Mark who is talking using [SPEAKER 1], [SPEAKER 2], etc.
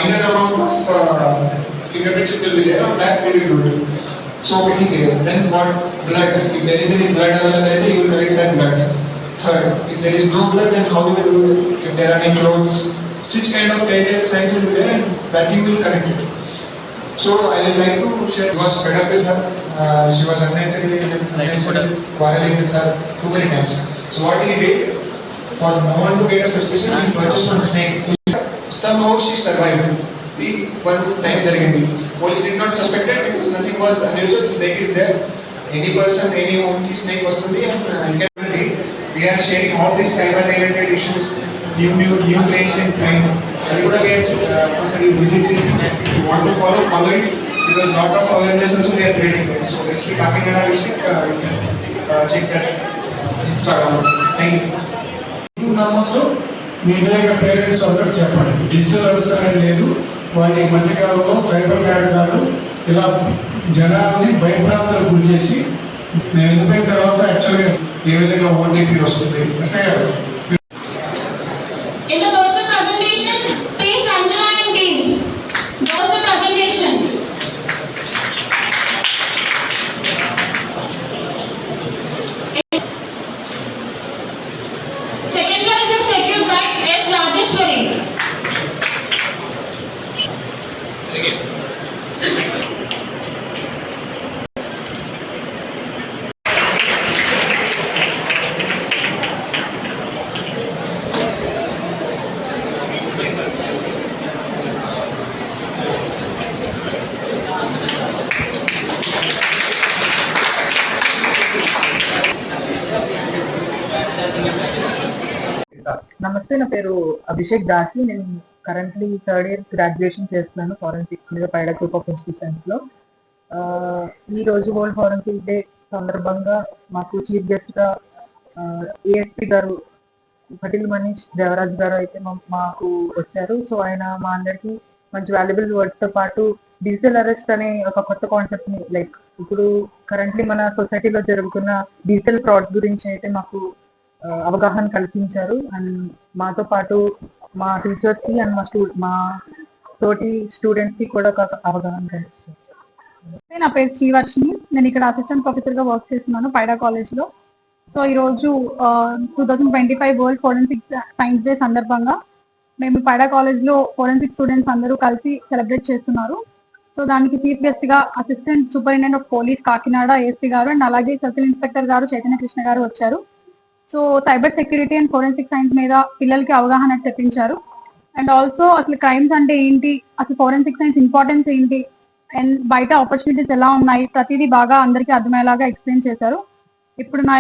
[SPEAKER 1] minor amount of fingerprints will be there. On that we will do it. So then what blood? If there is any blood available, you will collect that blood. Third, if there is no blood, then how you will do it? If there are any clothes, such kind of details things will be there, and that you will connect it. So I would like to share. He was fed up with her. She was unnecessarily quarreling with her too many times. So what he did, for no one to get a suspicion, he purchased one snake. Somehow she survived. The one time jarigindi. Police did not suspect it because nothing was unusual. Snake is there. Any person, any home ki snake was to be, and you can read. We are sharing all these cyber related issues, new trends and crime. And you would have personally visit this. If you want to follow it, because lot of awareness also we are creating there. So let's see Kakinada district, you can check that Instagram. Thank you.
[SPEAKER 2] నామంలో మీ ఇంటి దగ్గర parents అందరూ చెప్పండి. Digital వ్యవస్థ అనేది లేదు. వాటి మధ్యకాలంలో సైబర్ నేరగాళ్ళు ఇలా జనాల్ని భయభ్రాంతులకు గురి చేసి నేను వెళ్ళిపోయిన తర్వాత యాక్చువల్గా ఏ విధంగా ఓటీపీ వస్తుంది. ఎస్ఐ గారు
[SPEAKER 3] నమస్తే, నా పేరు అభిషేక్ దాసి. నేను కరెంట్లీ 3rd ఇయర్ గ్రాడ్యుయేషన్ చేస్తున్నాను ఫారెన్సిక్స్ మీద పైడా గ్రూప్ ఆఫ్ ఇన్స్టిట్యూషన్స్ లో. ఈ రోజు వరల్డ్ ఫారెన్సిక్ డే సందర్భంగా మాకు చీఫ్ గెస్ట్ గా ఏఎస్పీ గారు పటేల్ మనీష్ దేవరాజ్ గారు అయితే మాకు వచ్చారు. సో ఆయన మా అందరికి మంచి వాల్యుబుల్ వర్డ్స్ తో పాటు డిజిటల్ అరెస్ట్ అనే ఒక కొత్త కాన్సెప్ట్ ని, లైక్ ఇప్పుడు కరెంట్లీ మన సొసైటీలో జరుగుతున్న డిజిటల్ ఫ్రాడ్స్ గురించి అయితే మాకు అవగాహన కల్పించారు. అండ్ మాతో పాటు మా టీచర్స్ కి అండ్ మా తోటి స్టూడెంట్స్ కి కూడా ఒక అవగాహన కల్పించారు.
[SPEAKER 4] నా పేరు శ్రీవర్షిని. నేను ఇక్కడ అసిస్టెంట్ ప్రొఫెసర్ గా వర్క్ చేస్తున్నాను పైడా కాలేజ్ లో. సో ఈరోజు 2025 వరల్డ్ ఫోరెన్సిక్ సైన్స్ డే సందర్భంగా మేము పైడా కాలేజ్ లో ఫోరెన్సిక్ స్టూడెంట్స్ అందరూ కలిసి సెలబ్రేట్ చేస్తున్నారు. సో దానికి చీఫ్ గెస్ట్ గా assistant superintendent of police Kakinada ASP గారు అండ్ అలాగే సర్కిల్ ఇన్స్పెక్టర్ గారు చైతన్య కృష్ణ గారు వచ్చారు. So cyber security and forensic science మీద పిల్లలకి అవగాహన తెప్పించారు. అండ్ ఆల్సో అసలు క్రైమ్స్ అంటే ఏంటి, అసలు ఫోరెన్సిక్ సైన్స్ ఇంపార్టెన్స్ ఏంటి, అండ్ బయట ఆపర్చునిటీస్ ఎలా ఉన్నాయి, ప్రతిదీ బాగా అందరికీ అర్థమయ్యేలాగా ఎక్స్ప్లెయిన్ చేశారు. ఇప్పుడు నా